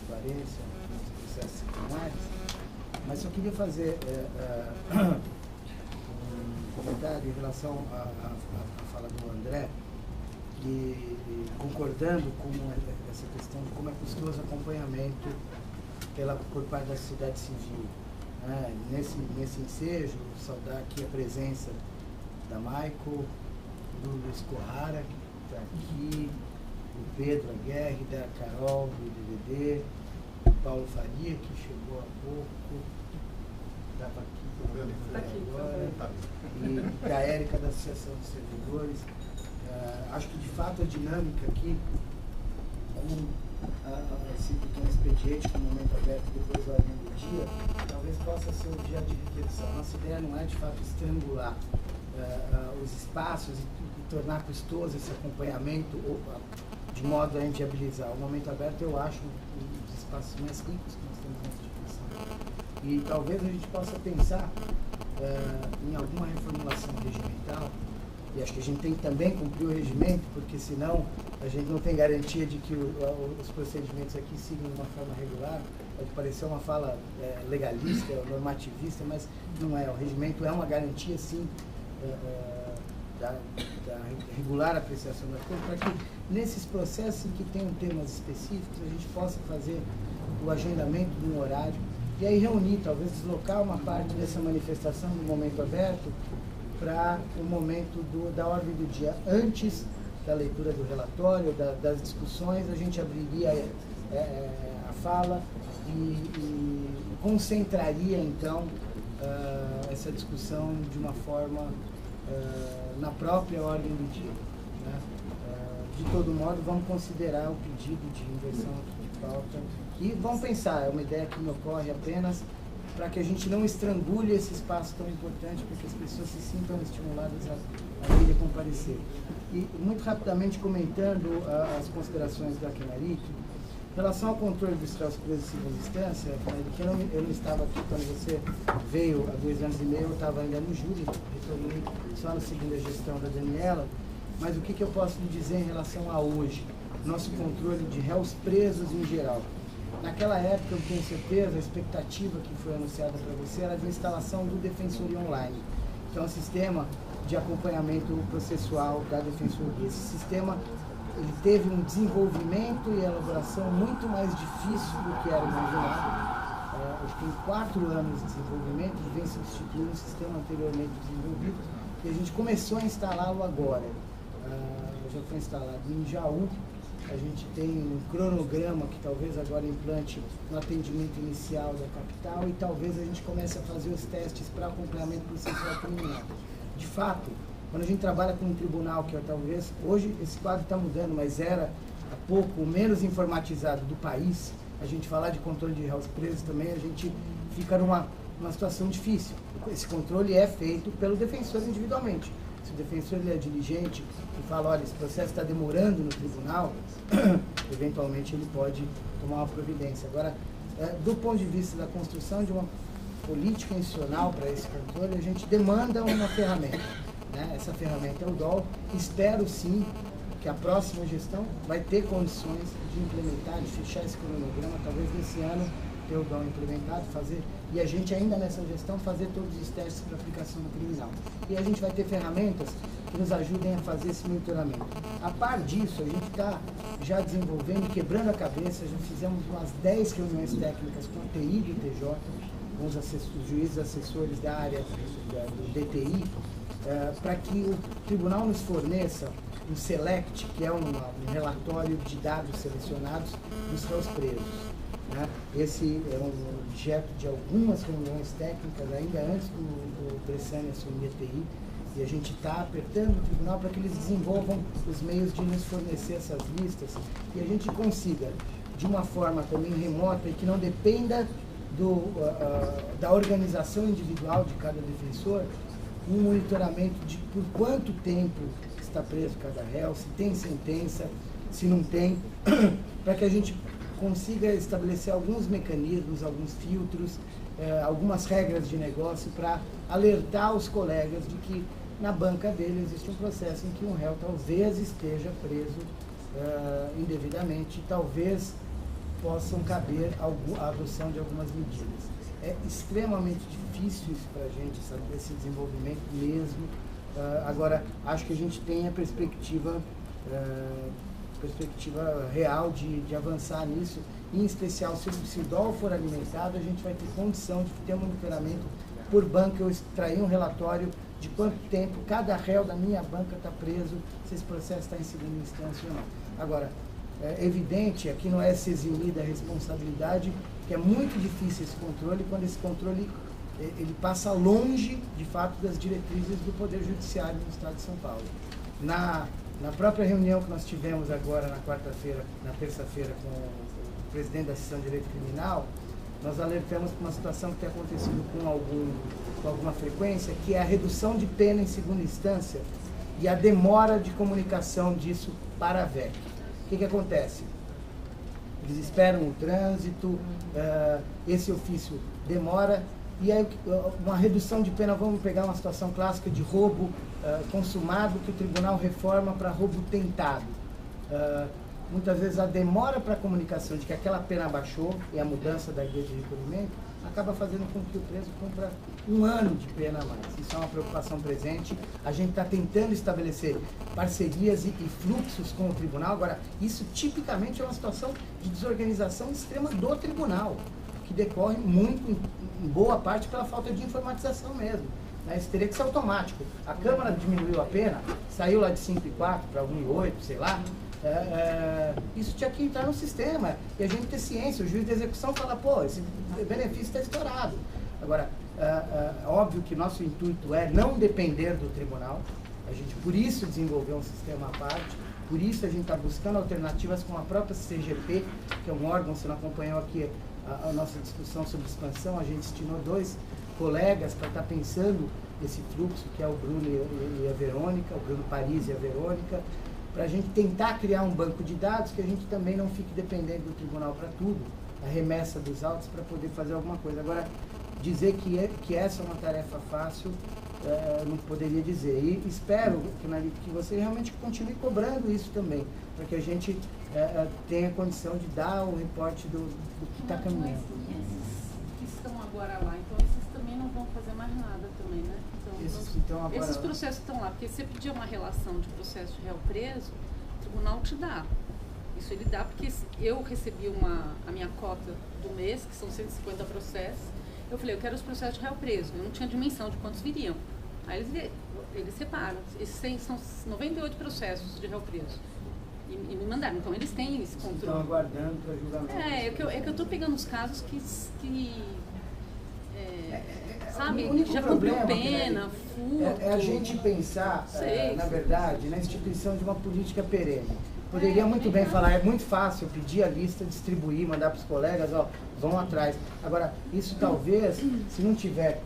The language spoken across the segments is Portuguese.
transparência, nos processos criminais, mas eu queria fazer um comentário em relação à fala do André, e concordando com essa questão de como é custoso acompanhamento por parte da sociedade civil. Nesse ensejo, saudar aqui a presença da Maico, do Luiz Corrara, que está aqui, do Pedro Aguerre, da Carol, do DVD, do Paulo Faria, que chegou há pouco, estava aqui agora, e da Érica, da Associação de Servidores. Acho que, de fato, a dinâmica aqui, esse pequeno expediente com o momento aberto depois da ordem do dia, talvez possa ser um dia de reflexão. Nossa ideia não é, de fato, estrangular os espaços e tornar custoso esse acompanhamento de modo a inviabilizar. O momento aberto, eu acho, um dos espaços mais ricos que nós temos nessa discussão. E talvez a gente possa pensar em alguma reformulação regimental. E acho que a gente tem que também cumprir o regimento, porque senão a gente não tem garantia de que os procedimentos aqui sigam de uma forma regular. Pode parecer uma fala legalista, normativista, mas não é. O regimento é uma garantia, sim, da regular apreciação da coisa, para que nesses processos em que tenham temas específicos, a gente possa fazer o agendamento de um horário e aí reunir, talvez deslocar uma parte dessa manifestação do momento aberto para o momento da ordem do dia. Antes da leitura do relatório, das discussões, a gente abriria a fala e concentraria, então, essa discussão de uma forma na própria ordem do dia. Né? De todo modo, vamos considerar o pedido de inversão aqui de pauta e vamos pensar, é uma ideia que me ocorre apenas para que a gente não estrangule esse espaço tão importante, para que as pessoas se sintam estimuladas a vir a comparecer. E, muito rapidamente, comentando as considerações da Kenarito, em relação ao controle dos réus presos em segunda instância, que eu não estava aqui quando você veio há 2 anos e meio, eu estava ainda no júri, retornei só na segunda gestão da Daniela, mas o que eu posso lhe dizer em relação a hoje? Nosso controle de réus presos em geral. Naquela época, eu tenho certeza, a expectativa que foi anunciada para você era de instalação do Defensoria Online, que é um sistema de acompanhamento processual da Defensoria. Esse sistema ele teve um desenvolvimento e elaboração muito mais difícil do que era imaginado. Ele tem 4 anos de desenvolvimento, ele vem substituindo um sistema anteriormente desenvolvido, e a gente começou a instalá-lo agora. Já foi instalado em Jaú. A gente tem um cronograma que talvez agora implante no atendimento inicial da capital e talvez a gente comece a fazer os testes para acompanhamento processual criminal. De fato, quando a gente trabalha com um tribunal, que é talvez, hoje esse quadro está mudando, mas era há pouco o menos informatizado do país, a gente falar de controle de réus presos também, a gente fica numa situação difícil. Esse controle é feito pelo defensor individualmente. Se o defensor ele é diligente e fala, olha, esse processo está demorando no tribunal, eventualmente ele pode tomar uma providência. Agora, do ponto de vista da construção de uma política institucional para esse controle, a gente demanda uma ferramenta. Né? Essa ferramenta é o DOL. Espero, sim, que a próxima gestão vai ter condições de implementar, de fechar esse cronograma, talvez nesse ano ter o DOL implementado, fazer, e a gente ainda nessa gestão fazer todos os testes para aplicação no criminal. E a gente vai ter ferramentas que nos ajudem a fazer esse monitoramento. A par disso, a gente está já desenvolvendo e quebrando a cabeça, já fizemos umas 10 reuniões técnicas com a TI do TJ, com os juízes assessores da área do DTI, para que o tribunal nos forneça um SELECT, que é um relatório de dados selecionados dos réus presos. Né? Esse é um objeto de algumas reuniões técnicas, ainda antes do Bressani assumir a TI, e a gente está apertando o tribunal para que eles desenvolvam os meios de nos fornecer essas listas e a gente consiga, de uma forma também remota e que não dependa da organização individual de cada defensor, um monitoramento de por quanto tempo está preso cada réu, se tem sentença, se não tem, para que a gente consiga estabelecer alguns mecanismos, alguns filtros, algumas regras de negócio para alertar os colegas de que na banca dele existe um processo em que um réu talvez esteja preso indevidamente, talvez possam caber a adoção de algumas medidas. É extremamente difícil isso para a gente, sabe, esse desenvolvimento mesmo. Agora, acho que a gente tem a perspectiva real de avançar nisso, em especial se o dólar for alimentado, a gente vai ter condição de ter um monitoramento por banco. Eu extraí um relatório de quanto tempo cada réu da minha banca está preso, se esse processo está em segunda instância ou não. Agora, é evidente, aqui não é se eximir da responsabilidade, que é muito difícil esse controle, quando esse controle ele passa longe, de fato, das diretrizes do Poder Judiciário do Estado de São Paulo. Na própria reunião que nós tivemos agora na terça-feira, com o presidente da Seção de Direito Criminal, nós alertamos para uma situação que tem acontecido com alguma frequência, que é a redução de pena em segunda instância e a demora de comunicação disso para a VEC. O que acontece? Eles esperam o trânsito, esse ofício demora, e aí uma redução de pena, vamos pegar uma situação clássica de roubo consumado, que o tribunal reforma para roubo tentado. Muitas vezes a demora para a comunicação de que aquela pena baixou e a mudança da guia de recolhimento acaba fazendo com que o preso cumpra 1 ano de pena a mais. Isso é uma preocupação presente. A gente está tentando estabelecer parcerias e fluxos com o tribunal. Agora, isso tipicamente é uma situação de desorganização extrema do tribunal, que decorre muito, em boa parte, pela falta de informatização mesmo. Isso teria que ser automático. A Câmara diminuiu a pena, saiu lá de 5,4 para 1,8, sei lá. Isso tinha que entrar no sistema e a gente ter ciência. O juiz de execução fala, pô, esse benefício está estourado. Agora, óbvio que nosso intuito é não depender do tribunal. A gente, por isso, desenvolveu um sistema à parte. Por isso, a gente está buscando alternativas com a própria CGP, que é um órgão, você não acompanhou aqui a nossa discussão sobre expansão. A gente destinou 2 colegas para estar pensando esse fluxo, que é o Bruno e a Verônica, o Bruno Paris e a Verônica, para a gente tentar criar um banco de dados que a gente também não fique dependendo do tribunal para tudo, a remessa dos autos, para poder fazer alguma coisa. Agora, dizer que essa é uma tarefa fácil, não poderia dizer. E espero que você realmente continue cobrando isso também, para que a gente tenha condição de dar o reporte do que está caminhando. Esses que estão agora lá, então esses também não vão fazer mais nada também, né? Esses processos estão lá, porque se você pedir uma relação de processo de réu preso, o tribunal te dá. Isso ele dá, porque eu recebi a minha cota do mês, que são 150 processos. Eu falei, eu quero os processos de réu preso. Eu não tinha dimensão de quantos viriam. Aí eles separam. Esses são 98 processos de réu preso. E me mandaram. Então eles têm esse controle. Estão aguardando para julgamento. É que eu estou pegando os casos que sabe, já cumpriu pena, furto. É a gente pensar, na verdade, na instituição de uma política perene. Poderia muito bem falar, é muito fácil pedir a lista, distribuir, mandar para os colegas, vão atrás. Agora, isso talvez, se não tiver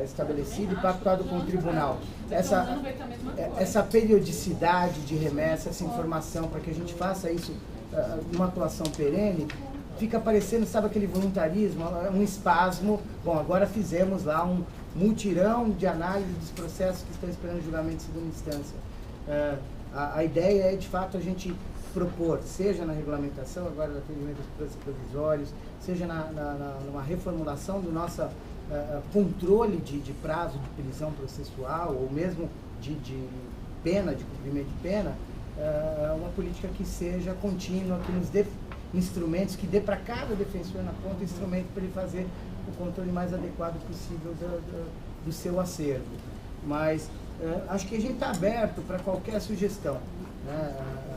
estabelecido e pactuado com o tribunal, essa periodicidade de remessa, essa informação, para que a gente faça isso numa atuação perene, fica parecendo, sabe, aquele voluntarismo, um espasmo. Bom, agora fizemos lá um mutirão de análise dos processos que estão esperando julgamento de segunda instância. A ideia é, de fato, a gente propor, seja na regulamentação agora do atendimento aos provisórios, seja numa reformulação do nosso controle de prazo de prisão processual, ou mesmo de pena, de cumprimento de pena, uma política que seja contínua, que nos dê instrumentos, que dê para cada defensor na ponta instrumento para ele fazer o controle mais adequado possível do seu acervo. Mas acho que a gente está aberto para qualquer sugestão.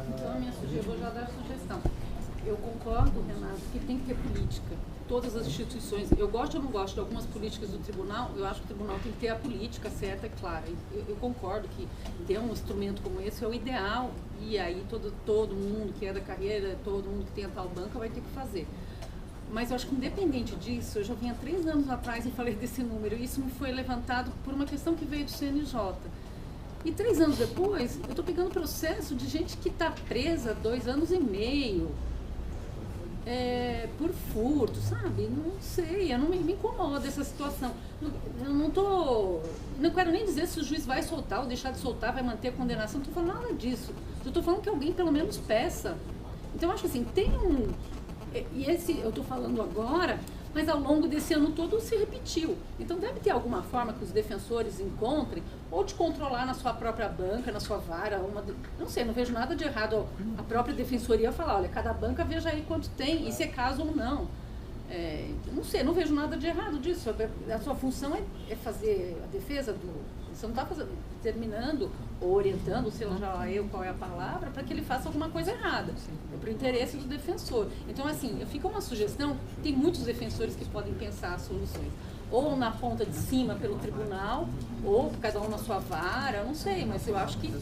Então, eu vou já dar a sugestão. Eu concordo, Renato, que tem que ter política. Todas as instituições, eu gosto ou não gosto de algumas políticas do tribunal, eu acho que o tribunal tem que ter a política certa e clara. Eu concordo que ter um instrumento como esse é o ideal, e aí todo mundo que é da carreira, todo mundo que tem a tal banca vai ter que fazer. Mas eu acho que, independente disso, eu já vinha 3 anos atrás e falei desse número, e isso me foi levantado por uma questão que veio do CNJ. E 3 anos depois, eu estou pegando processo de gente que está presa 2 anos e meio, por furto, sabe? Não sei, eu não me incomoda essa situação. Eu não quero nem dizer se o juiz vai soltar ou deixar de soltar, vai manter a condenação, não estou falando nada disso. Eu estou falando que alguém pelo menos peça. Então eu acho assim, tem E esse, eu estou falando agora, mas ao longo desse ano todo se repetiu. Então deve ter alguma forma que os defensores encontrem, ou de controlar na sua própria banca, na sua vara, não sei, não vejo nada de errado a própria defensoria falar, olha, cada banca veja aí quanto tem, e se é caso ou não. Não sei, não vejo nada de errado disso. A sua função é fazer a defesa do... Você não está terminando ou orientando, sei lá eu qual é a palavra, para que ele faça alguma coisa errada. É para o interesse do defensor. Então, assim, fica uma sugestão, tem muitos defensores que podem pensar soluções. Ou na ponta de cima pelo tribunal, ou cada um na sua vara, não sei, mas eu acho que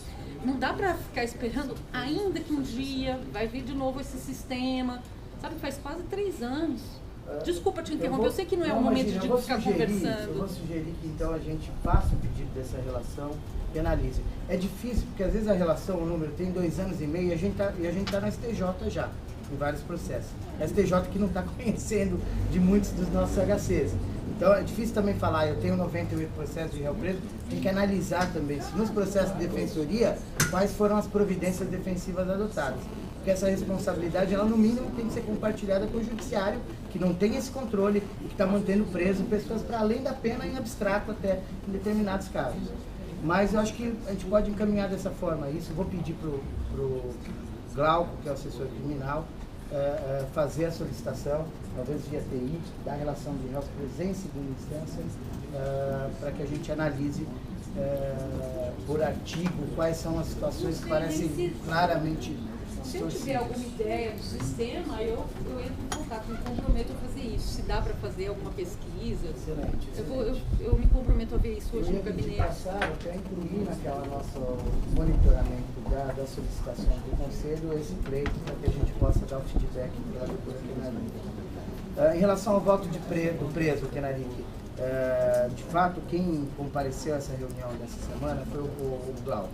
não dá para ficar esperando, ainda que um dia vai vir de novo esse sistema. Sabe, faz quase 3 anos. Desculpa te interromper, eu sei que não é o momento de ficar conversando. Eu vou sugerir que então a gente faça o pedido dessa relação e analise. É difícil, porque às vezes a relação, o número tem 2 anos e meio e a gente tá na STJ já, em vários processos. A STJ que não está conhecendo de muitos dos nossos HCs. Então é difícil também falar, eu tenho 98 processos de réu preso, tem que analisar também, se nos processos de defensoria, quais foram as providências defensivas adotadas. Porque essa responsabilidade, ela no mínimo tem que ser compartilhada com o judiciário, que não tem esse controle e que está mantendo preso pessoas para além da pena em abstrato até em determinados casos. Mas eu acho que a gente pode encaminhar dessa forma isso. Vou pedir para o Glauco, que é o assessor criminal, fazer a solicitação, talvez via TI, da relação de réus presos em segunda instância, para que a gente analise por artigo quais são as situações que parecem claramente... Se eu tiver alguma ideia do sistema, eu entro em contato, me comprometo a fazer isso. Se dá para fazer alguma pesquisa. Excelente. Eu me comprometo a ver isso hoje no gabinete. Passar, até incluir naquela nosso monitoramento da solicitação do Conselho esse pleito para que a gente possa dar o feedback para a doutora Kenaric. Em relação ao voto do preso, Kenaric, de fato, quem compareceu a essa reunião dessa semana foi o Glauco.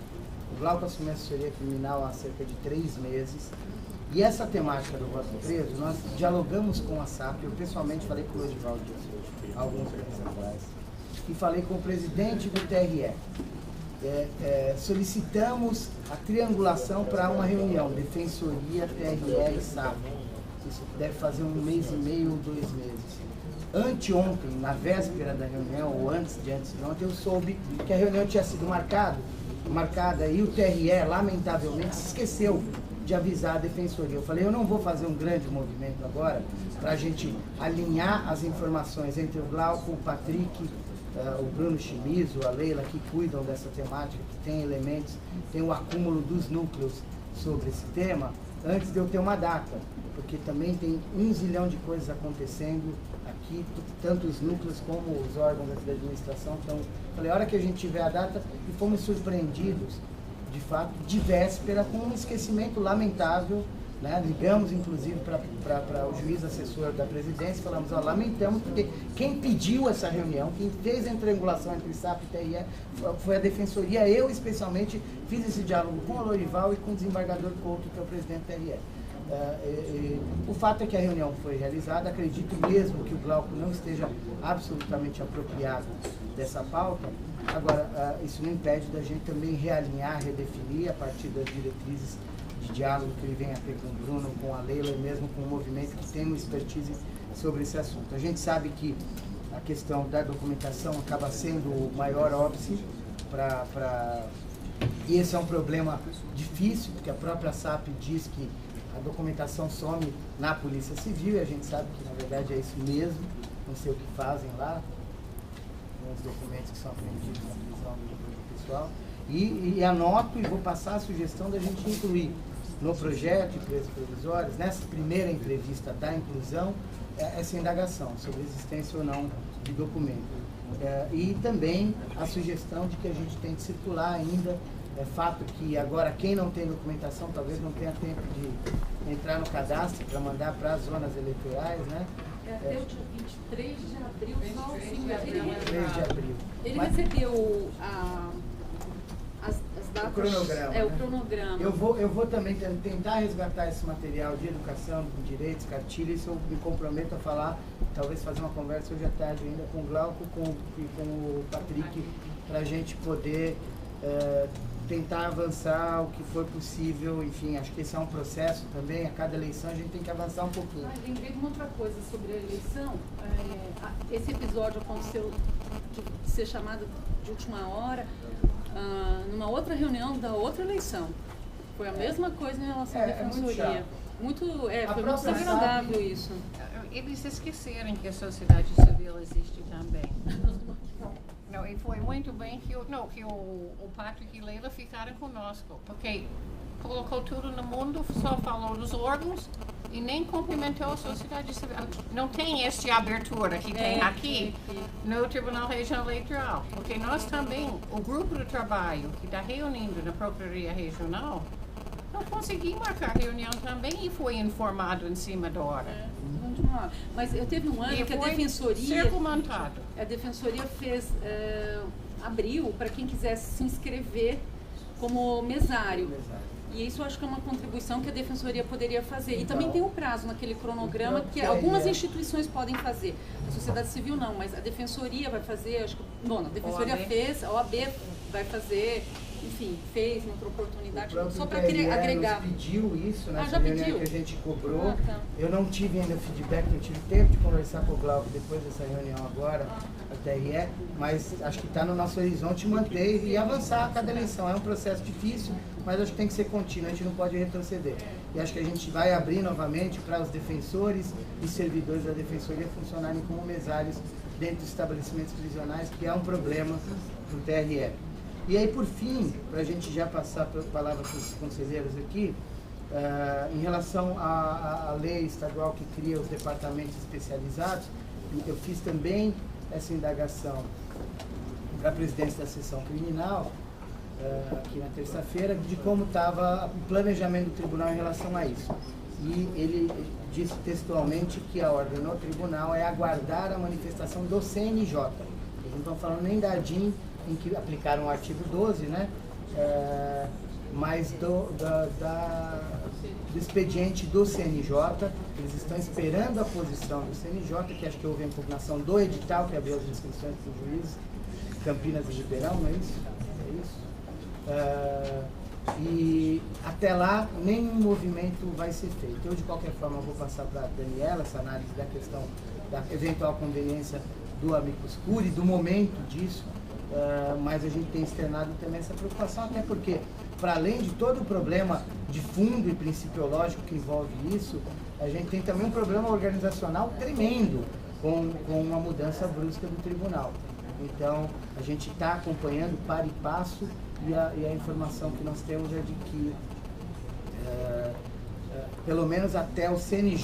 O Glauco assumiu a assessoria criminal há cerca de 3 meses. E essa temática do voto preso, nós dialogamos com a SAP. Eu pessoalmente falei com o Lodival Dias, alguns meses atrás. E falei com o presidente do TRE. Solicitamos a triangulação para uma reunião, Defensoria, TRE e SAP. Isso deve fazer 1 mês e meio ou 2 meses. Anteontem, na véspera da reunião, ou antes de ontem, eu soube que a reunião tinha sido marcada e o TRE, lamentavelmente, se esqueceu de avisar a defensoria. Eu falei, eu não vou fazer um grande movimento agora para a gente alinhar as informações entre o Glauco, o Patrick, o Bruno Chimizo, a Leila, que cuidam dessa temática, que tem elementos, tem o acúmulo dos núcleos sobre esse tema, antes de eu ter uma data, porque também tem 1 zilhão de coisas acontecendo aqui, tanto os núcleos como os órgãos da administração. Então, falei, a hora que a gente tiver a data, e fomos surpreendidos, de fato, de véspera, com um esquecimento lamentável, né? Ligamos, inclusive, para o juiz assessor da presidência, falamos, lamentamos, porque quem pediu essa reunião, quem fez a triangulação entre SAP e TRE, foi a defensoria. Eu, especialmente, fiz esse diálogo com o Lorival e com o desembargador Couto, que é o presidente do TRE. O fato é que a reunião foi realizada. Acredito mesmo que o Glauco não esteja absolutamente apropriado dessa pauta. Agora, isso não impede da gente também realinhar, redefinir a partir das diretrizes de diálogo que ele vem a ter com o Bruno, com a Leila e mesmo com o movimento que tem uma expertise sobre esse assunto. A gente sabe que a questão da documentação acaba sendo o maior óbice e esse é um problema difícil, porque a própria SAP diz que a documentação some na Polícia Civil e a gente sabe que na verdade é isso mesmo, não sei o que fazem lá, com os documentos que são apreendidos na prisão do pessoal. E anoto e vou passar a sugestão da gente incluir no projeto de presos provisórios, nessa primeira entrevista da inclusão, essa indagação sobre a existência ou não de documento. E também a sugestão de que a gente tem que circular ainda. É fato que agora quem não tem documentação talvez não tenha tempo de entrar no cadastro para mandar para as zonas eleitorais, né? Até o dia 23 de abril, só o fim de abril. 23 de abril. Ele recebeu as datas... O cronograma. O cronograma. Eu vou também tentar resgatar esse material de educação, de direitos, cartilha. Isso eu me comprometo a falar, talvez fazer uma conversa hoje à tarde ainda com o Glauco e com o Patrick, para a gente poder tentar avançar o que for possível, enfim, acho que esse é um processo também, a cada eleição a gente tem que avançar um pouquinho. Lembrei de uma outra coisa sobre a eleição, esse episódio aconteceu de ser chamado de última hora, numa outra reunião da outra eleição. Foi a mesma coisa em relação à defensoria. Foi muito desagradável isso. Eles esqueceram que a sociedade civil existe também. Não, e foi muito bem que o Patrick e Leila ficaram conosco, porque colocou tudo no mundo, só falou dos órgãos e nem cumprimentou a sociedade civil. Não tem esta abertura que tem aqui no Tribunal Regional Eleitoral, porque nós também, o grupo de trabalho que está reunindo na Procuradoria Regional, não consegui marcar reunião também e foi informado em cima da hora. Mas eu teve um ano que a defensoria... A defensoria abriu para quem quisesse se inscrever como mesário. E isso eu acho que é uma contribuição que a defensoria poderia fazer. E também tem um prazo naquele cronograma que algumas instituições podem fazer. A sociedade civil não, mas a defensoria vai fazer, acho que... Bom, a defensoria fez, a OAB vai fazer... Enfim, fez em outra oportunidade, só para agregar. Pediu isso nessa reunião que a gente cobrou. Eu não tive ainda feedback, eu tive tempo de conversar com o Glauco depois dessa reunião agora, a TRE, mas acho que está no nosso horizonte manter e avançar a cada eleição. É um processo difícil, mas acho que tem que ser contínuo, a gente não pode retroceder. E acho que a gente vai abrir novamente para os defensores e servidores da defensoria funcionarem como mesários dentro dos estabelecimentos prisionais, que é um problema do TRE. E aí, por fim, para a gente já passar a palavra para os conselheiros aqui, em relação à lei estadual que cria os departamentos especializados, eu fiz também essa indagação para a presidência da sessão criminal, aqui na terça-feira, de como estava o planejamento do tribunal em relação a isso. E ele disse textualmente que a ordem no tribunal é aguardar a manifestação do CNJ. Eles não estão falando nem da ADIM, em que aplicaram o artigo 12, né? Mas do expediente do CNJ, eles estão esperando a posição do CNJ, que acho que houve a impugnação do edital, que abriu as inscrições para os juízes, Campinas e Ribeirão, não é isso? É isso. E até lá, nenhum movimento vai ser feito. Eu, de qualquer forma, vou passar para a Daniela essa análise da questão da eventual conveniência do amicus curiae, do momento disso. Mas a gente tem externado também essa preocupação, até porque, para além de todo o problema de fundo e principiológico que envolve isso, a gente tem também um problema organizacional tremendo com uma mudança brusca do tribunal. Então, a gente está acompanhando para e passo e a informação que nós temos é de que, pelo menos até o CNJ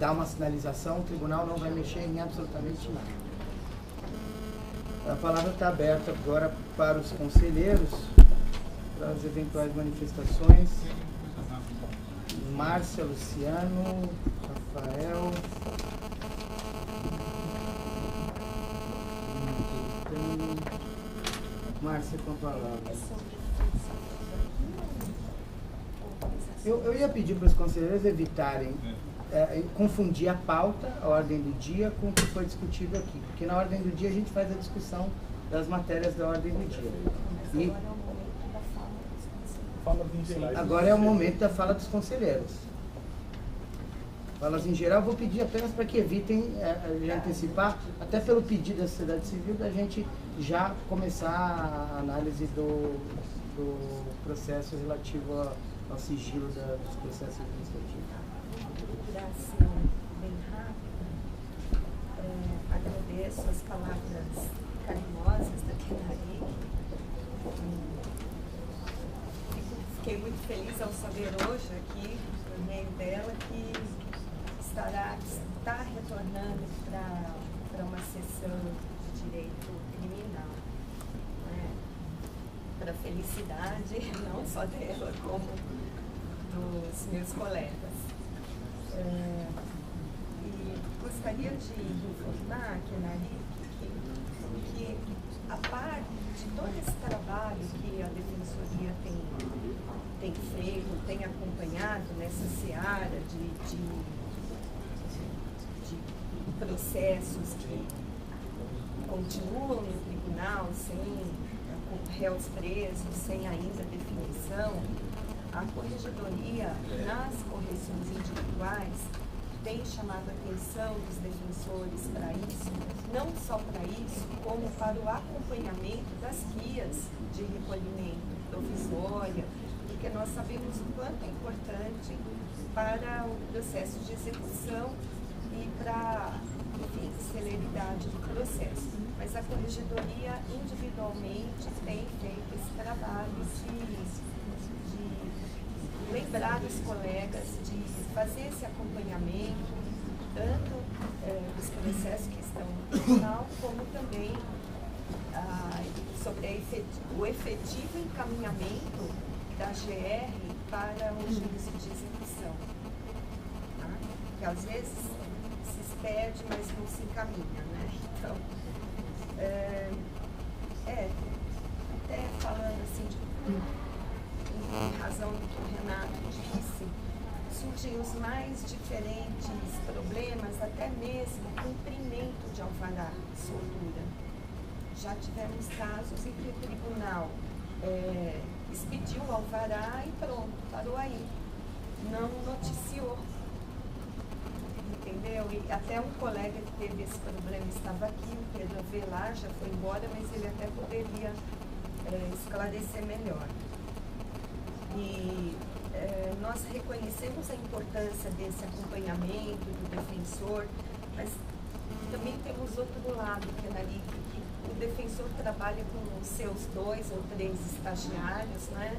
dar uma sinalização, o tribunal não vai mexer em absolutamente nada. A palavra está aberta agora para os conselheiros, para as eventuais manifestações. Márcia, Luciano, Rafael. Márcia, com a palavra. Eu ia pedir para os conselheiros evitarem confundir a pauta, a ordem do dia, com o que foi discutido aqui. Porque na ordem do dia a gente faz a discussão das matérias da ordem do dia. E agora é o momento da fala dos conselheiros. Falas em geral, vou pedir apenas para que evitem antecipar, até pelo pedido da sociedade civil, da gente já começar a análise do processo relativo ao sigilo dos processos administrativos. Assim, bem rápido, agradeço as palavras carinhosas da Kenari. Fiquei muito feliz ao saber hoje aqui, por meio dela, que está retornando para uma sessão de direito criminal. Né? Para a felicidade, não só dela, como dos meus colegas. E gostaria de informar, Kenari, que a parte de todo esse trabalho que a Defensoria tem feito, tem acompanhado nessa seara de processos que continuam no tribunal sem réus presos sem ainda definição, a corregedoria, nas correções individuais, tem chamado a atenção dos defensores para isso, não só para isso, como para o acompanhamento das guias de recolhimento provisória, porque nós sabemos o quanto é importante para o processo de execução e para, enfim, celeridade do processo. Mas a corregedoria individualmente tem feito esse trabalho de lembrar os colegas, de fazer esse acompanhamento, tanto dos processos que estão no tribunal, como também sobre o efetivo encaminhamento da GR para o juízo de execução. Tá? Porque às vezes se pede, mas não se encaminha, né? Então, até falando assim, em razão do que o Renato disse, surgem os mais diferentes problemas, até mesmo cumprimento de alvará de soltura. Já tivemos casos em que o tribunal expediu o alvará e pronto, parou aí. Não noticiou. Entendeu? E até um colega que teve esse problema estava aqui, o Pedro Avelar, já foi embora, mas ele até poderia esclarecer melhor. E nós reconhecemos a importância desse acompanhamento do defensor, mas também temos outro lado, que é ali que o defensor trabalha com os seus 2 ou 3 estagiários, né?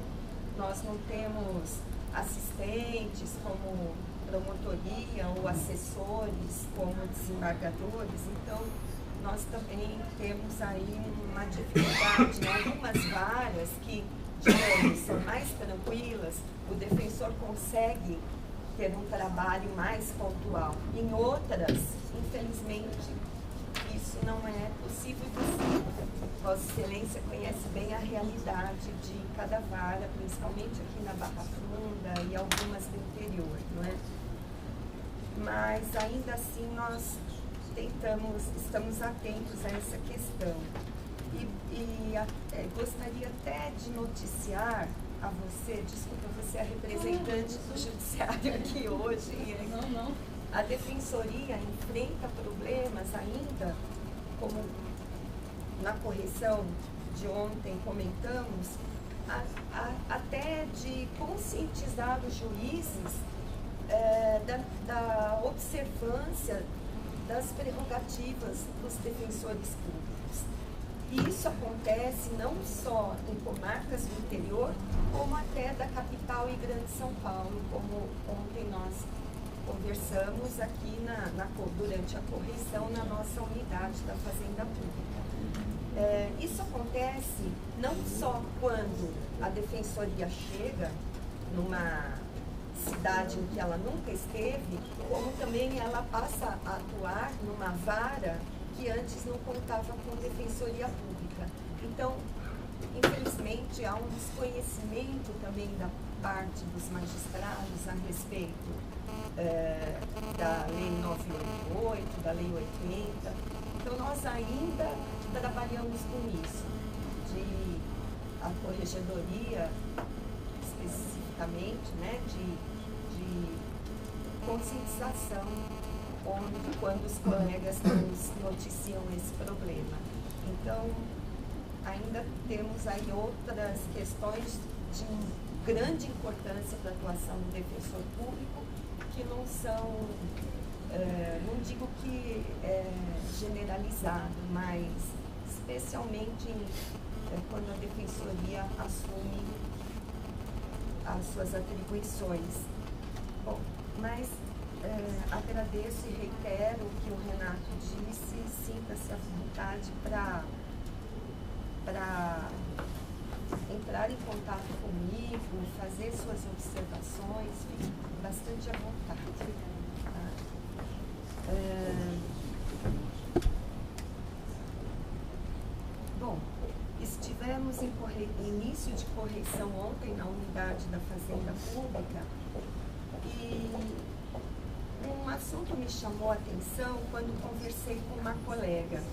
Nós não temos assistentes como promotoria ou assessores como desembargadores, então nós também temos aí uma dificuldade em algumas varas que, digamos, são mais tranquilas, o defensor consegue ter um trabalho mais pontual. Em outras, infelizmente, isso não é possível. Vossa Excelência conhece bem a realidade de cada vara, principalmente aqui na Barra Funda e algumas do interior, não é? Mas ainda assim nós estamos atentos a essa questão. Gostaria até de noticiar a você, desculpa, você é representante do Judiciário aqui hoje. Não. A Defensoria enfrenta problemas ainda, como na correção de ontem comentamos, até de conscientizar os juízes da observância das prerrogativas dos defensores públicos. E isso acontece não só em comarcas do interior, como até da capital e Grande São Paulo, como ontem nós conversamos aqui durante a correição na nossa unidade da Fazenda Pública. Isso acontece não só quando a defensoria chega numa cidade em que ela nunca esteve, como também ela passa a atuar numa vara que antes não contava com defensoria pública. Então, infelizmente, há um desconhecimento também da parte dos magistrados a respeito da Lei 988, da Lei 80. Então, nós ainda trabalhamos com isso, a corregedoria, especificamente, né, de conscientização, quando os colegas nos noticiam esse problema. Então, ainda temos aí outras questões de grande importância para a atuação do defensor público, que não são, não digo que é generalizado, mas especialmente quando a defensoria assume as suas atribuições. Bom, mas agradeço e reitero o que o Renato disse, sinta-se à vontade para entrar em contato comigo, fazer suas observações, fique bastante à vontade. Bom, estivemos em início de correição ontem na unidade da Fazenda Pública e um assunto me chamou a atenção quando conversei com uma colega.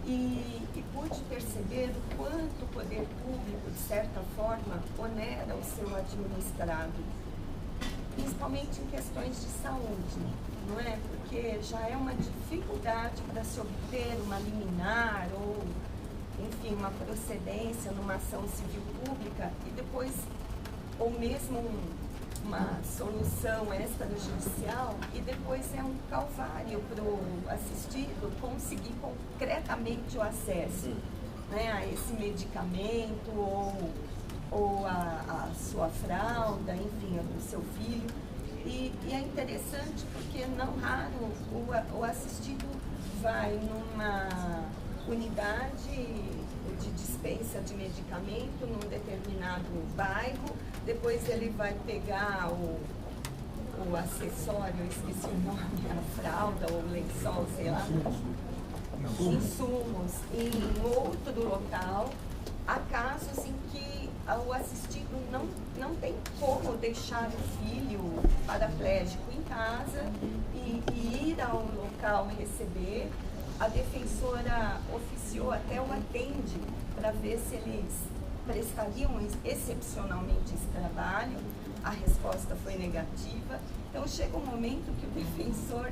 e pude perceber o quanto o poder público, de certa forma, onera o seu administrado, principalmente em questões de saúde, não é? Porque já é uma dificuldade para se obter uma liminar ou, enfim, uma procedência numa ação civil pública e depois, ou mesmo uma solução extrajudicial, e depois é um calvário para o assistido conseguir concretamente o acesso, né, a esse medicamento ou a sua fralda, enfim, do seu filho. E é interessante porque não raro o assistido vai numa unidade de dispensa de medicamento num determinado bairro, depois ele vai pegar o acessório, eu esqueci o nome, a fralda ou o lençol, sei lá, insumos em outro local. Há casos em que o assistido não tem como deixar o filho paraplégico em casa e ir ao local receber. A defensora oficiou, até o atende, para ver se eles prestariam excepcionalmente esse trabalho. A resposta foi negativa. Então chega um momento que o defensor,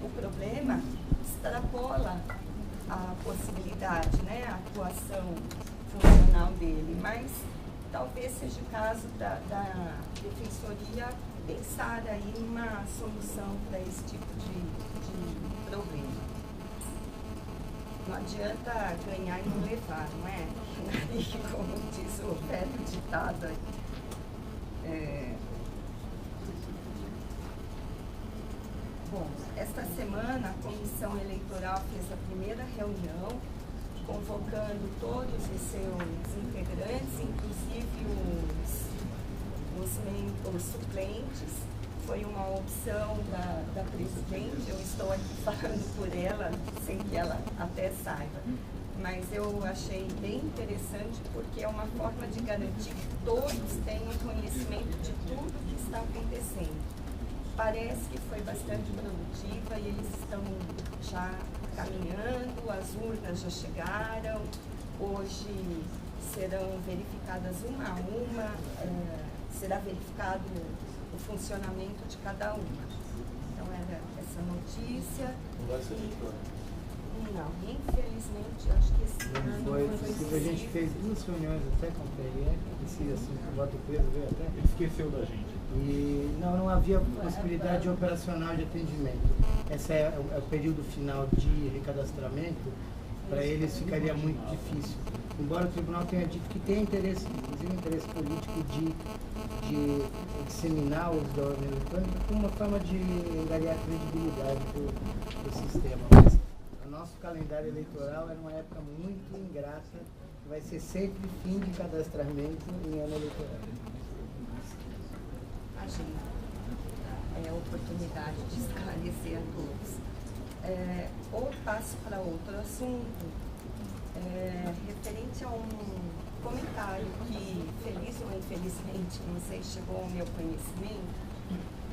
o problema extrapola a possibilidade, né, a atuação funcional dele, mas talvez seja o caso da defensoria pensar aí numa solução para esse tipo de problema. Não adianta ganhar e não levar, não é? Como diz o velho ditado aí. Bom, esta semana a Comissão Eleitoral fez a primeira reunião, convocando todos os seus integrantes, inclusive os suplentes. Foi uma opção da presidente, eu estou aqui falando por ela, sem que ela até saiba. Mas eu achei bem interessante porque é uma forma de garantir que todos tenham conhecimento de tudo que está acontecendo. Parece que foi bastante produtiva e eles estão já caminhando, as urnas já chegaram, hoje serão verificadas uma a uma, será verificado o funcionamento de cada uma. Então era essa notícia. Não vai ser eletrônico? Não, infelizmente, eu acho que esse ano não foi possível. A gente fez 2 reuniões até com o PRF, esse assunto do voto preso veio até. Ele esqueceu da gente. E não havia possibilidade operacional de atendimento. Esse é o período final de recadastramento, para eles ficaria muito difícil. Embora o tribunal tenha dito que tem interesse, inclusive interesse político de disseminar os da ordem eletrônica como uma forma de angariar credibilidade do sistema. Mas o nosso calendário eleitoral era uma época muito ingrata, que vai ser sempre fim de cadastramento em ano eleitoral. É a oportunidade de esclarecer a todos. Ou passo para outro assunto, referente a um comentário que, feliz ou infelizmente, não sei, chegou ao meu conhecimento,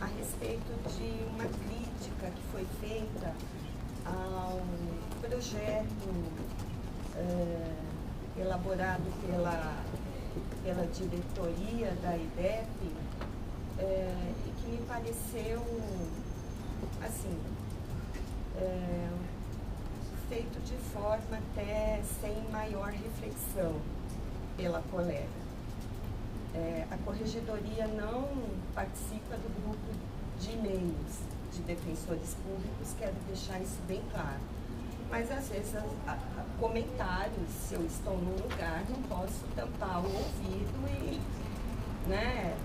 a respeito de uma crítica que foi feita ao projeto elaborado pela diretoria da IDEP, e que me pareceu, assim, feito de forma até sem maior reflexão pela colega. A corregedoria não participa do grupo de e-mails de defensores públicos, quero deixar isso bem claro. Mas, às vezes, comentários, se eu estou num lugar, não posso tampar o ouvido e, né,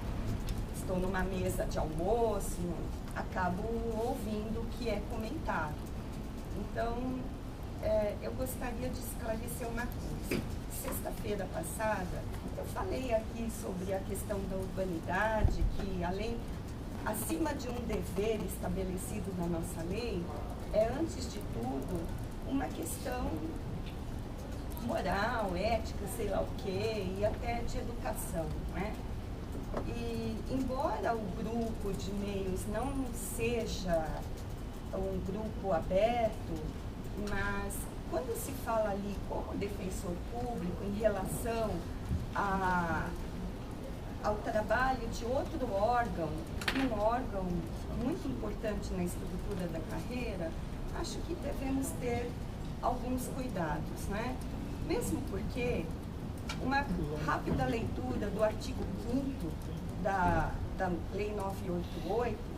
estou numa mesa de almoço, acabo ouvindo o que é comentado. Então, eu gostaria de esclarecer uma coisa. Sexta-feira passada, eu falei aqui sobre a questão da urbanidade, que acima de um dever estabelecido na nossa lei, é, antes de tudo, uma questão moral, ética, sei lá o quê, e até de educação, né? E, embora o grupo de e-mails não seja um grupo aberto, mas quando se fala ali como defensor público em relação ao trabalho de outro órgão, um órgão muito importante na estrutura da carreira, acho que devemos ter alguns cuidados, né? Mesmo porque uma rápida leitura do artigo 5º da Lei 988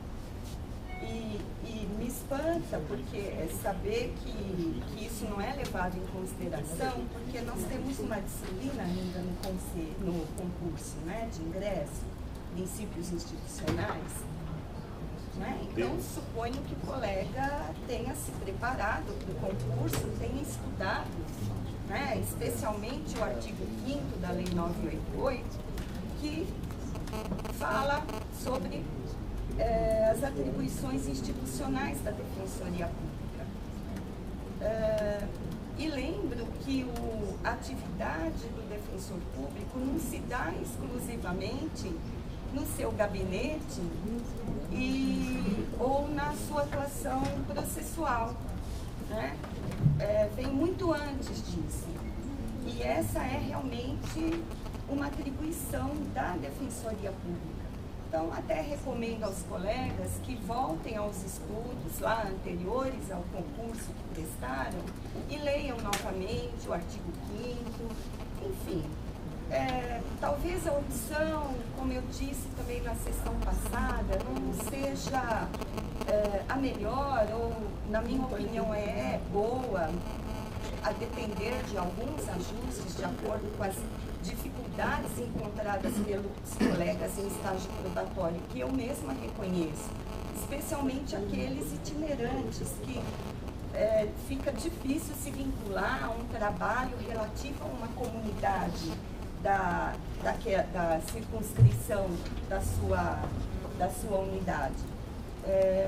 e me espanta porque saber que isso não é levado em consideração, porque nós temos uma disciplina ainda no concurso, né, de ingresso, princípios institucionais, né? Então suponho que o colega tenha se preparado para o concurso, tenha estudado, né, especialmente o artigo 5º da Lei 988, que fala sobre as atribuições institucionais da Defensoria Pública. E lembro que a atividade do defensor público não se dá exclusivamente no seu gabinete ou na sua atuação processual, né? Vem muito antes disso. E essa é realmente uma atribuição da Defensoria Pública. Então, até recomendo aos colegas que voltem aos estudos lá anteriores ao concurso que prestaram e leiam novamente o artigo 5º, enfim. Talvez a opção, como eu disse também na sessão passada, não seja a melhor, ou na minha opinião é boa, a depender de alguns ajustes de acordo com as dificuldades encontradas pelos colegas em estágio probatório, que eu mesma reconheço, especialmente aqueles itinerantes que fica difícil se vincular a um trabalho relativo a uma comunidade da circunscrição da sua unidade.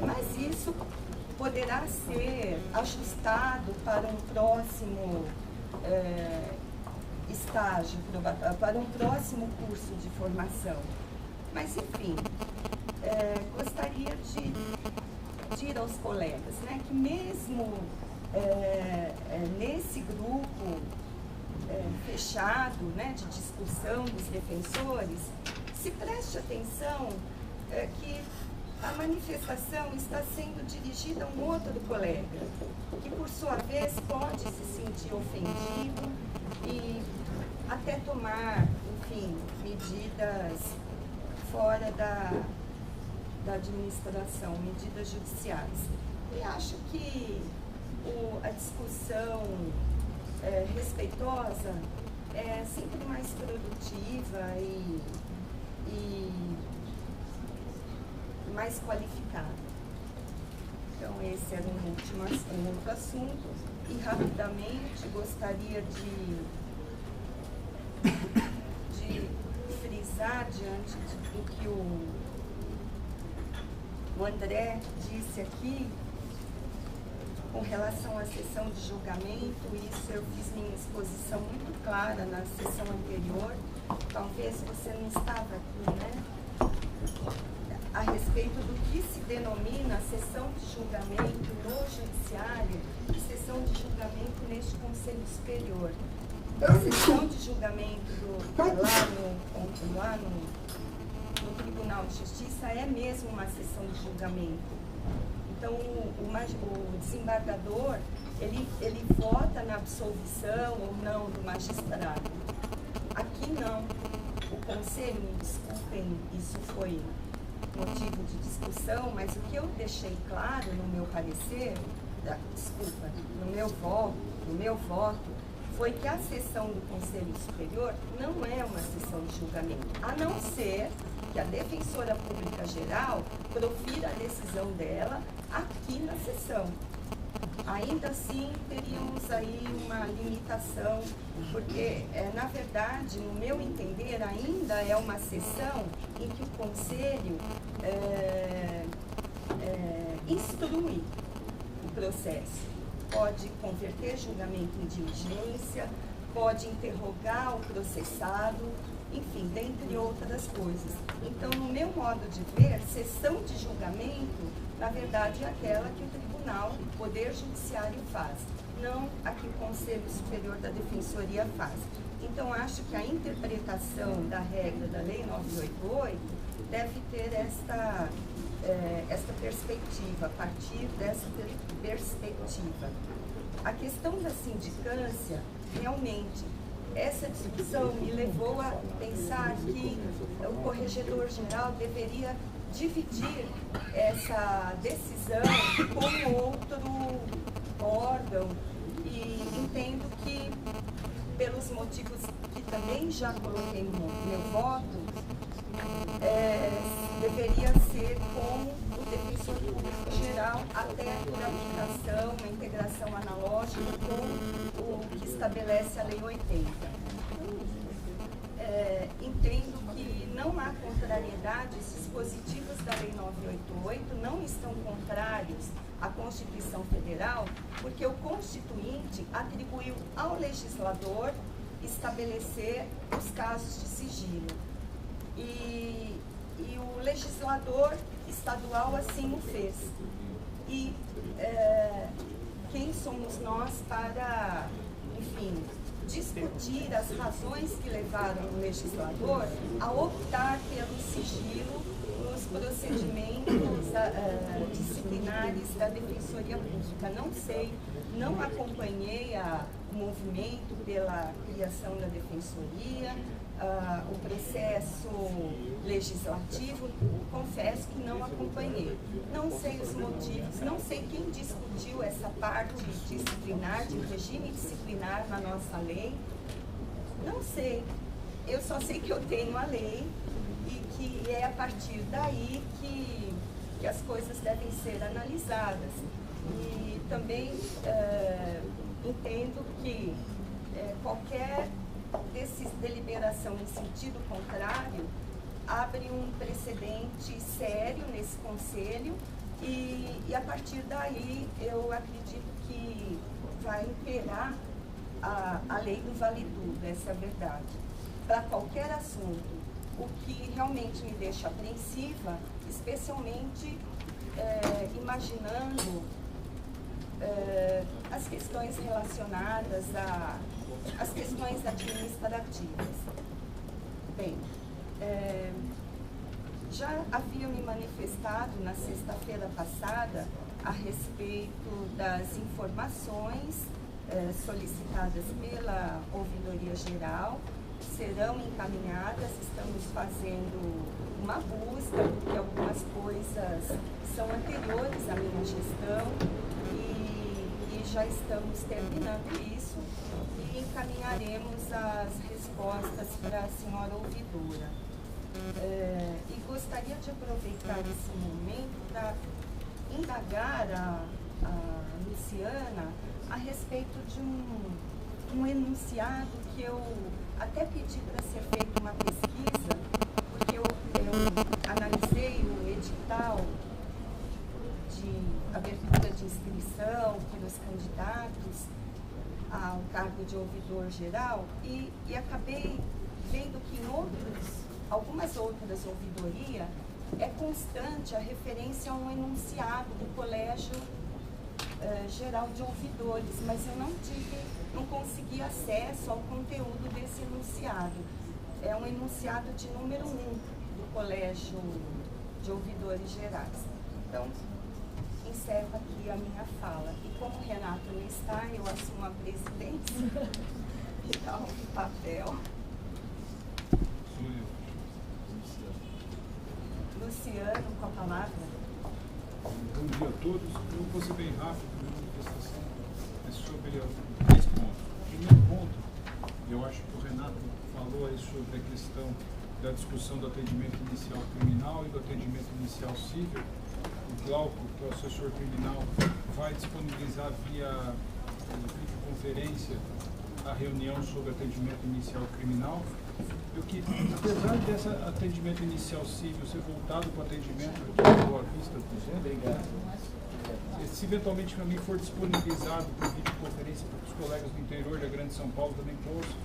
Mas isso poderá ser ajustado para um próximo estágio, para um próximo curso de formação. Mas, enfim, gostaria de dizer aos colegas, né, que mesmo nesse grupo fechado, né, de discussão dos defensores, se preste atenção que a manifestação está sendo dirigida a um outro colega, que por sua vez pode se sentir ofendido e até tomar, enfim, medidas fora da administração, medidas judiciais. E acho que a discussão respeitosa é sempre mais produtiva e mais qualificada. Então, esse era um outro assunto. E, rapidamente, gostaria de frisar diante do que o André disse aqui, com relação à sessão de julgamento. Isso eu fiz minha exposição muito clara na sessão anterior. Talvez você não estava aqui, né? A respeito do que se denomina sessão de julgamento no judiciário e sessão de julgamento neste Conselho Superior. A sessão de julgamento lá no Tribunal de Justiça é mesmo uma sessão de julgamento. Então, o desembargador, ele vota na absolvição ou não do magistrado. Aqui não. O Conselho, me desculpem, isso foi motivo de discussão, mas o que eu deixei claro no meu parecer, no meu voto, foi que a sessão do Conselho Superior não é uma sessão de julgamento, a não ser que a Defensora Pública Geral profira a decisão dela aqui na sessão. Ainda assim, teríamos aí uma limitação, porque, na verdade, no meu entender, ainda é uma sessão em que o Conselho instrui o processo. Pode converter julgamento em diligência, pode interrogar o processado, enfim, dentre outras coisas. Então, no meu modo de ver, sessão de julgamento, na verdade, é aquela que o tribunal, o Poder Judiciário faz, não a que o Conselho Superior da Defensoria faz. Então, acho que a interpretação da regra da Lei 988 deve ter esta perspectiva, a partir dessa perspectiva. A questão da sindicância, realmente, essa discussão me levou a pensar que o corregedor-geral deveria dividir essa decisão com outro órgão, e entendo que, pelos motivos que também já coloquei no meu voto, deveria ser com o defensor público geral, até por aplicação, uma integração analógica com o que estabelece a Lei 80. Entendo que não há contrariedade, esses dispositivos da Lei 988 não estão contrários à Constituição Federal, porque o Constituinte atribuiu ao legislador estabelecer os casos de sigilo. E o legislador estadual assim o fez. E quem somos nós para, enfim, discutir as razões que levaram o legislador a optar pelo sigilo nos procedimentos disciplinares da Defensoria Pública? Não sei, não acompanhei o movimento pela criação da Defensoria, o processo legislativo, confesso que não acompanhei. Não sei os motivos, não sei quem discutiu essa parte disciplinar, de regime disciplinar na nossa lei. Não sei. Eu só sei que eu tenho a lei e que é a partir daí que as coisas devem ser analisadas. E também entendo que qualquer deliberação em sentido contrário abre um precedente sério nesse conselho e a partir daí eu acredito que vai imperar a lei do vale tudo, essa é a verdade, para qualquer assunto. O que realmente me deixa apreensiva, especialmente imaginando as questões relacionadas às questões administrativas. Bem, já havia me manifestado na sexta-feira passada a respeito das informações solicitadas pela Ouvidoria Geral, serão encaminhadas, estamos fazendo uma busca, porque algumas coisas são anteriores à minha gestão e já estamos terminando isso e encaminharemos as respostas para a senhora ouvidora. E gostaria de aproveitar esse momento para indagar a Luciana a respeito de um enunciado que eu até pedi para ser feita uma pesquisa, porque eu analisei o edital de abertura de inscrição pelos candidatos ao cargo de ouvidor geral e acabei vendo que em algumas outras ouvidorias é constante a referência a um enunciado do Colégio Geral de Ouvidores, mas eu não consegui acesso ao conteúdo desse enunciado. É um enunciado de número 1 do Colégio de Ouvidores Gerais. Então, encerro aqui a minha fala. E como o Renato não está, eu assumo a presidência e dá um papel. Luciano, com a palavra. Bom dia a todos. Eu vou ser bem rápido, a minha manifestação é sobre 3 pontos. Primeiro ponto, eu acho que o Renato falou aí sobre a questão da discussão do atendimento inicial criminal e do atendimento inicial civil. O Glauco, que é o assessor criminal, vai disponibilizar via videoconferência a reunião sobre atendimento inicial criminal. Apesar desse atendimento inicial civil ser voltado para o atendimento aqui em Boa Vista, se eventualmente também for disponibilizado por videoconferência para que os colegas do interior da Grande São Paulo também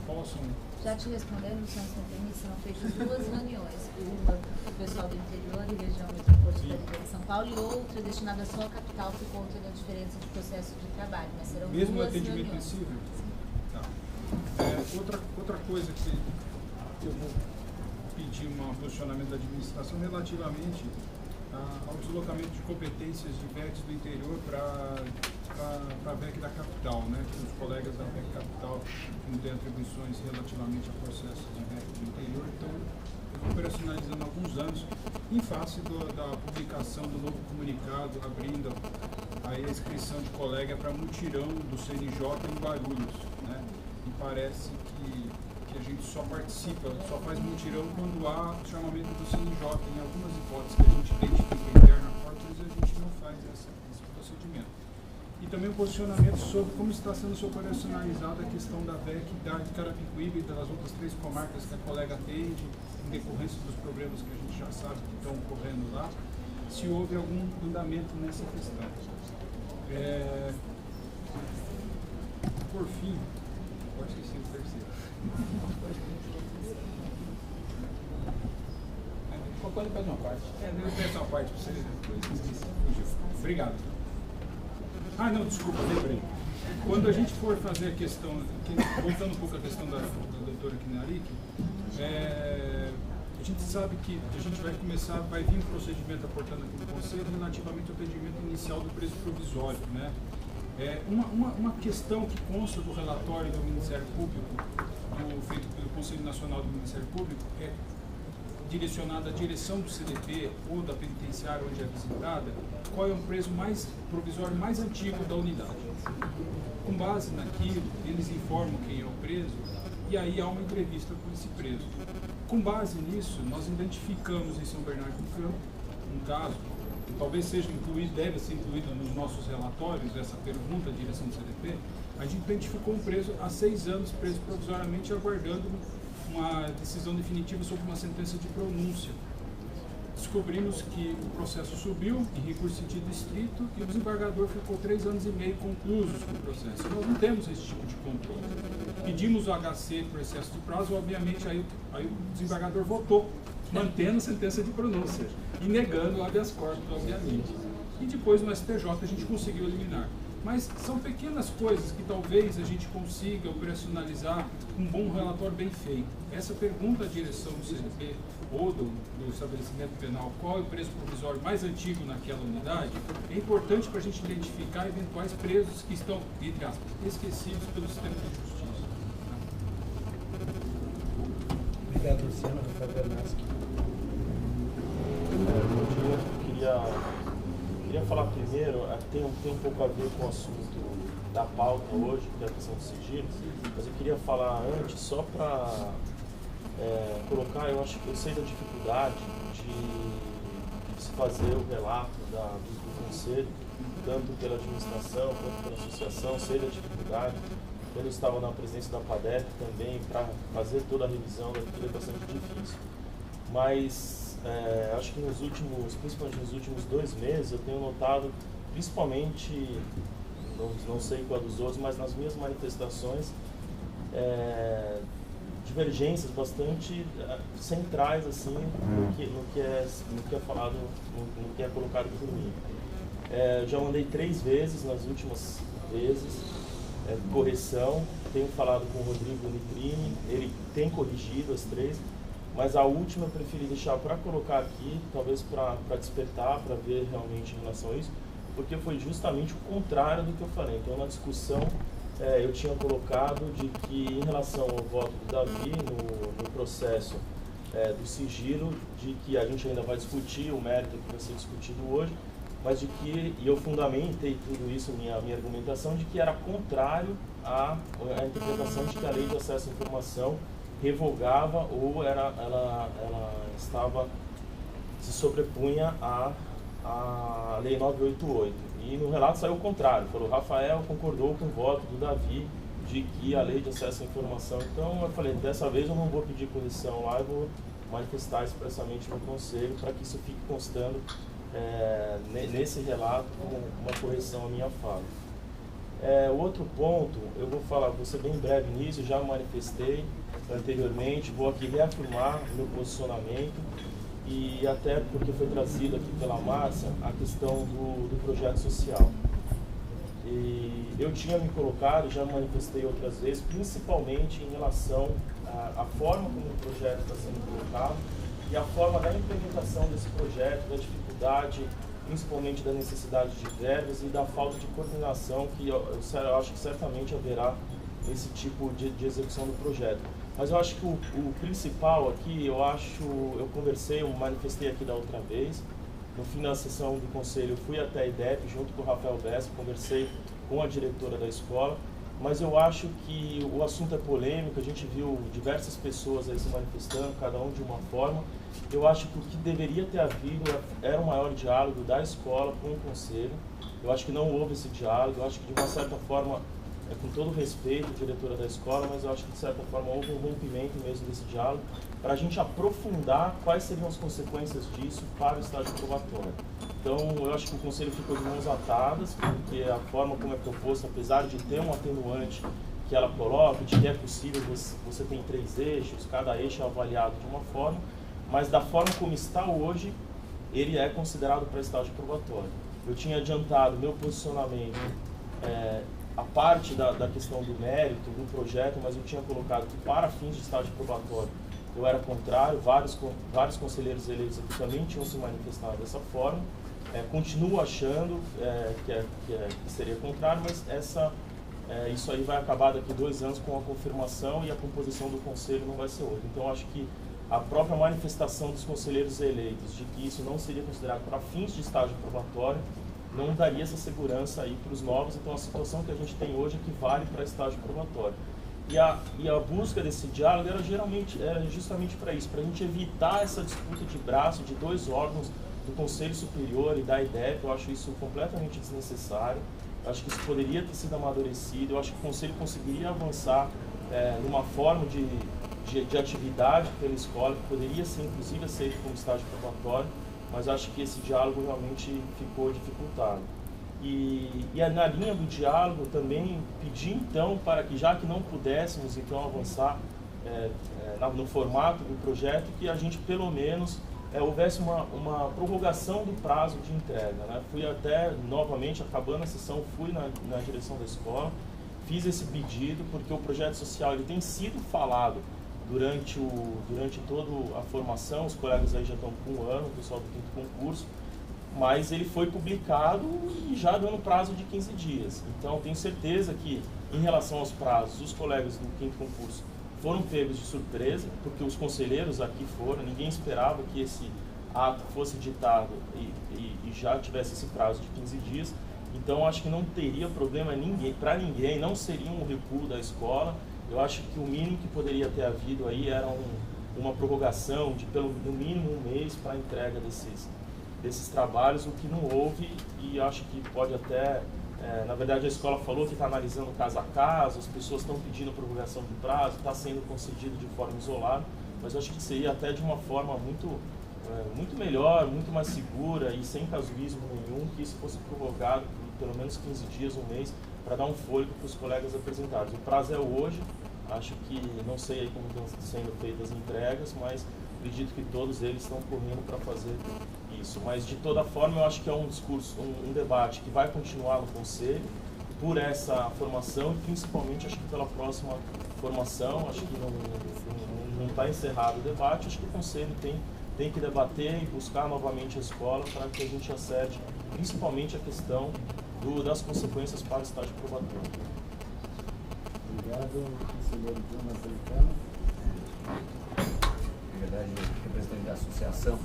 possam... Já te respondendo, Luciano, se não permite, serão feitas 2 reuniões, uma para o pessoal do interior e região metropolitana de São Paulo e outra destinada só à capital por conta da diferença de processo de trabalho, mas serão mesmo 2 atendimento reuniões. sensível? Tá. Outra coisa que eu vou pedir um posicionamento da administração relativamente ao deslocamento de competências de VECs do interior para a VEC da capital, né? Que os colegas da VEC capital não têm atribuições relativamente a processos de VEC do interior, então operacionalizando há alguns anos, em face da publicação do novo comunicado, abrindo a inscrição de colega para mutirão do CNJ em Guarulhos, né? E parece que a gente só participa, só faz mutirão quando há chamamento do CNJ. Em algumas hipóteses que a gente identifica interna a Fortress, a gente não faz esse procedimento. E também o posicionamento sobre como está sendo operacionalizada a questão da VEC de Carapicuíba e das outras 3 comarcas que a colega atende, em decorrência dos problemas que a gente já sabe que estão ocorrendo lá, se houve algum andamento nessa questão. Por fim, eu esqueci o terceiro. Pode fazer uma parte. Eu peço uma parte para você depois. Esqueci. Obrigado. Não, desculpa, lembrei. Quando a gente for fazer a questão, voltando um pouco à questão da doutora Kinalik, a gente sabe que a gente vai vir um procedimento aportando aqui no Conselho relativamente ao atendimento inicial do preço provisório, né? Uma questão que consta do relatório do Ministério Público, feito pelo Conselho Nacional do Ministério Público, é direcionada à direção do CDP ou da penitenciária onde é visitada, qual é o preço provisório mais antigo da unidade. Com base naquilo, eles informam quem é o preso e aí há uma entrevista com esse preso. Com base nisso, nós identificamos em São Bernardo do Campo um caso que talvez seja incluído, deve ser incluído nos nossos relatórios, essa pergunta à direção do CDP. A gente identificou um preso há 6 anos, preso provisoriamente, aguardando uma decisão definitiva sobre uma sentença de pronúncia. Descobrimos que o processo subiu em recurso de sentido estrito e o desembargador ficou 3 anos e meio conclusos com o processo. Nós não temos esse tipo de controle. Pedimos o HC por excesso de prazo, obviamente aí o desembargador votou, mantendo a sentença de pronúncia e negando o habeas corpus, obviamente. E depois no STJ a gente conseguiu eliminar. Mas são pequenas coisas que talvez a gente consiga operacionalizar com um bom relatório bem feito. Essa pergunta à direção do CDP ou do estabelecimento penal, qual é o preço provisório mais antigo naquela unidade, é importante para a gente identificar eventuais presos que estão, entre aspas, esquecidos pelo sistema de justiça. Obrigado, Luciano. Rafael Bernaschi. Bom dia. Queria falar primeiro, tem um pouco a ver com o assunto da pauta hoje, que é a questão do sigilo, mas eu queria falar antes, só para colocar, eu acho que eu sei da dificuldade de se fazer o relato do Conselho, tanto pela administração quanto pela associação, sei da dificuldade. Quando eu estava na presidência da PADEP também, para fazer toda a revisão daquilo é bastante difícil. Mas acho que principalmente nos últimos 2 meses, eu tenho notado, principalmente, não sei qual dos outros, mas nas minhas manifestações, divergências bastante centrais assim, no que é falado, no que é colocado por mim. Já mandei 3 vezes nas últimas vezes correção, tenho falado com o Rodrigo Nitrini, ele tem corrigido as 3. Mas a última eu preferi deixar para colocar aqui, talvez para despertar, para ver realmente em relação a isso, porque foi justamente o contrário do que eu falei. Então, na discussão, eu tinha colocado de que, em relação ao voto do Davi no processo do sigilo, de que a gente ainda vai discutir o mérito que vai ser discutido hoje, mas de que, e eu fundamentei tudo isso, minha argumentação, de que era contrário à interpretação de que a lei de acesso à informação revogava ou ela se sobrepunha à Lei 988. E no relato saiu o contrário, falou, Rafael concordou com o voto do Davi de que a Lei de Acesso à Informação. Então eu falei, dessa vez eu não vou pedir correção lá, eu vou manifestar expressamente no Conselho para que isso fique constando nesse relato com uma correção à minha fala. O outro ponto, eu vou ser bem breve nisso, já manifestei anteriormente, vou aqui reafirmar o meu posicionamento, e até porque foi trazido aqui pela Márcia a questão do projeto social. E eu tinha me colocado, já manifestei outras vezes, principalmente em relação à forma como o projeto está sendo colocado e a forma da implementação desse projeto, da dificuldade, principalmente da necessidade de verbas e da falta de coordenação que eu acho que certamente haverá esse tipo de execução do projeto. Mas eu acho que o principal aqui, eu conversei, eu manifestei aqui da outra vez, no fim da sessão do conselho eu fui até a IDEP junto com o Rafael Bessa, conversei com a diretora da escola, mas eu acho que o assunto é polêmico, a gente viu diversas pessoas aí se manifestando, cada um de uma forma. Eu acho que o que deveria ter havido era um maior diálogo da escola com o conselho. Eu acho que não houve esse diálogo, eu acho que de uma certa forma, com todo respeito, diretora da escola, mas eu acho que de certa forma houve um rompimento mesmo desse diálogo, para a gente aprofundar quais seriam as consequências disso para o estágio probatório. Então, eu acho que o conselho ficou de mãos atadas, porque a forma como é proposto, apesar de ter um atenuante que ela coloca, de que é possível, você tem 3 eixos, cada eixo é avaliado de uma forma, mas da forma como está hoje, ele é considerado para estágio probatório. Eu tinha adiantado meu posicionamento, a parte da questão do mérito, do projeto, mas eu tinha colocado que para fins de estágio probatório eu era contrário, vários conselheiros eleitos aqui também tinham se manifestado dessa forma. Continuo achando que seria contrário, mas isso aí vai acabar daqui 2 anos com a confirmação e a composição do conselho não vai ser outra. Então acho que a própria manifestação dos conselheiros eleitos de que isso não seria considerado para fins de estágio probatório não daria essa segurança aí para os novos. Então a situação que a gente tem hoje é que vale para estágio probatório. E a busca desse diálogo era justamente para isso, para a gente evitar essa disputa de braço de 2 órgãos do Conselho Superior e da IDEP. Eu acho isso completamente desnecessário, eu acho que isso poderia ter sido amadurecido, eu acho que o Conselho conseguiria avançar numa forma de atividade pela escola, que poderia ser inclusive aceito como estágio probatório, mas acho que esse diálogo realmente ficou dificultado. E na linha do diálogo também pedi então para que, já que não pudéssemos então avançar no formato do projeto, que a gente pelo menos houvesse uma prorrogação do prazo de entrega, né? Fui até, novamente, acabando a sessão, fui na direção da escola, fiz esse pedido, porque o projeto social ele tem sido falado durante toda a formação, os colegas aí já estão com 1 ano, o pessoal do 5º concurso, mas ele foi publicado e já dando prazo de 15 dias. Então, tenho certeza que, em relação aos prazos, os colegas do 5º concurso foram pegos de surpresa, porque os conselheiros aqui foram, ninguém esperava que esse ato fosse ditado e já tivesse esse prazo de 15 dias. Então, acho que não teria problema para ninguém, não seria um recuo da escola. Eu acho que o mínimo que poderia ter havido aí era uma prorrogação de no mínimo 1 mês para a entrega desses trabalhos, o que não houve, e acho que pode até... na verdade, a escola falou que está analisando caso a caso, as pessoas estão pedindo prorrogação de prazo, está sendo concedido de forma isolada, mas acho que seria até de uma forma muito melhor, muito mais segura e sem casuísmo nenhum, que isso fosse prorrogado por pelo menos 15 dias, 1 mês, para dar um fôlego para os colegas apresentados. O prazo é hoje, acho que, não sei aí como estão sendo feitas as entregas, mas acredito que todos eles estão correndo para fazer isso. Mas, de toda forma, eu acho que é um discurso, um debate que vai continuar no Conselho, por essa formação e principalmente, acho que pela próxima formação. Acho que não está encerrado o debate, acho que o Conselho tem que debater e buscar novamente a escola para que a gente acerte, principalmente a questão das consequências para o estágio probatório. Obrigado, conselheiro Jonas Azeitano. Na verdade, representante da associação,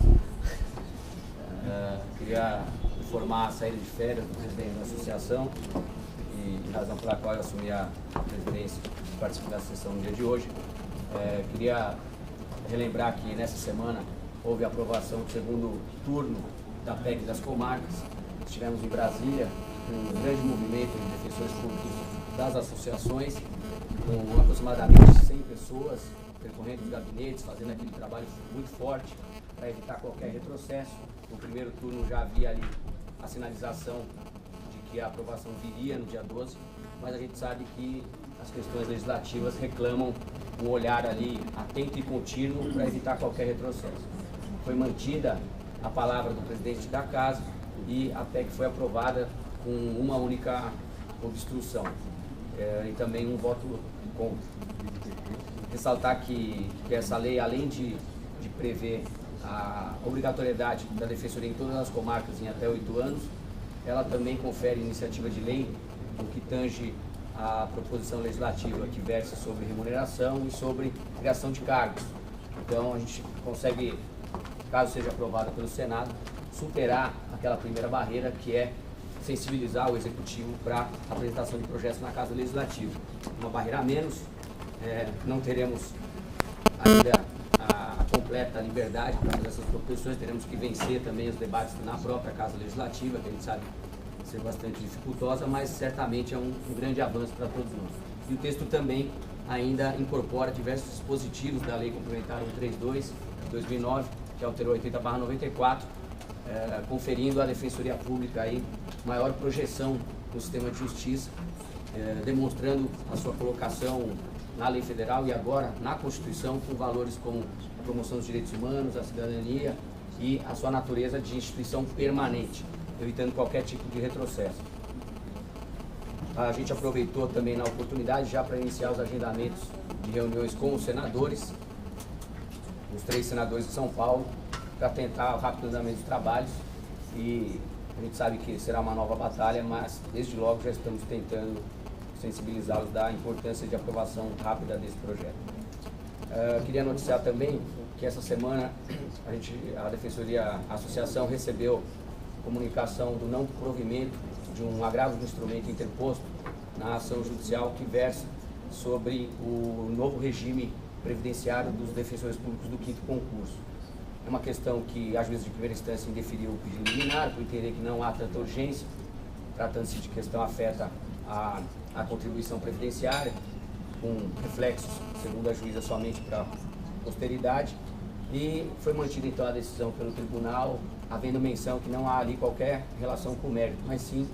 queria informar a saída de férias do presidente da associação e razão pela qual eu assumi a presidência e participo da sessão no dia de hoje. Queria relembrar que nessa semana houve a aprovação do 2º turno da PEC das comarcas. Estivemos em Brasília com um grande movimento de defensores públicos das associações, com aproximadamente 100 pessoas percorrendo os gabinetes, fazendo aquele trabalho muito forte para evitar qualquer retrocesso. No primeiro turno já havia ali a sinalização de que a aprovação viria no dia 12, mas a gente sabe que as questões legislativas reclamam um olhar ali atento e contínuo para evitar qualquer retrocesso. Foi mantida a palavra do presidente da Casa e a PEC foi aprovada com uma única obstrução e também um voto contra. Ressaltar que essa lei, além de prever a obrigatoriedade da Defensoria em todas as comarcas em até 8 anos, ela também confere iniciativa de lei no que tange a proposição legislativa que versa sobre remuneração e sobre criação de cargos. Então a gente consegue, caso seja aprovada pelo Senado, superar aquela primeira barreira que é sensibilizar o Executivo para a apresentação de projetos na Casa Legislativa. Uma barreira a menos, não teremos ainda a completa liberdade para fazer essas proposições, teremos que vencer também os debates na própria Casa Legislativa, que a gente sabe ser bastante dificultosa, mas certamente é um grande avanço para todos nós. E o texto também ainda incorpora diversos dispositivos da Lei Complementar 132 de 2009, que alterou 80/94, conferindo à Defensoria Pública aí maior projeção no sistema de justiça, demonstrando a sua colocação na lei federal e agora na Constituição, com valores como a promoção dos direitos humanos, a cidadania e a sua natureza de instituição permanente, evitando qualquer tipo de retrocesso. A gente aproveitou também na oportunidade já para iniciar os agendamentos de reuniões com os senadores, os 3 senadores de São Paulo, para tentar o rápido andamento dos trabalhos, e a gente sabe que será uma nova batalha, mas desde logo já estamos tentando sensibilizá-los da importância de aprovação rápida desse projeto. Queria noticiar também que essa semana a Defensoria, a Associação recebeu comunicação do não provimento de um agravo de instrumento interposto na ação judicial que versa sobre o novo regime previdenciário dos defensores públicos do 5º concurso. É uma questão que a juíza de primeira instância indeferiu o pedido liminar, por entender que não há tanta urgência, tratando-se de questão que afeta a contribuição previdenciária, com reflexos, segundo a juíza, somente para a posteridade, e foi mantida então a decisão pelo tribunal, havendo menção que não há ali qualquer relação com o mérito, mas sim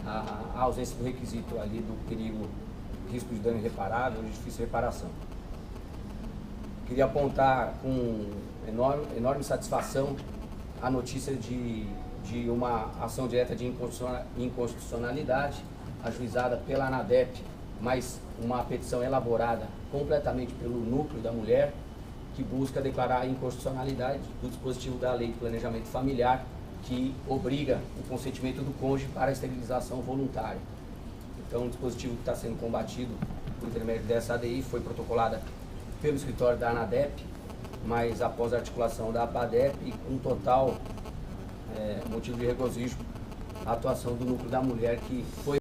a ausência do requisito ali do perigo, risco de dano irreparável ou de difícil reparação. Queria apontar com enorme satisfação a notícia de uma ação direta de inconstitucionalidade ajuizada pela ANADEP, mas uma petição elaborada completamente pelo núcleo da mulher, que busca declarar a inconstitucionalidade do dispositivo da Lei de Planejamento Familiar, que obriga o consentimento do cônjuge para a esterilização voluntária. Então, o dispositivo que está sendo combatido por intermédio dessa ADI foi protocolada pelo escritório da ANADEP, mas após a articulação da APADEP e com total motivo de regozijo, a atuação do núcleo da mulher, que foi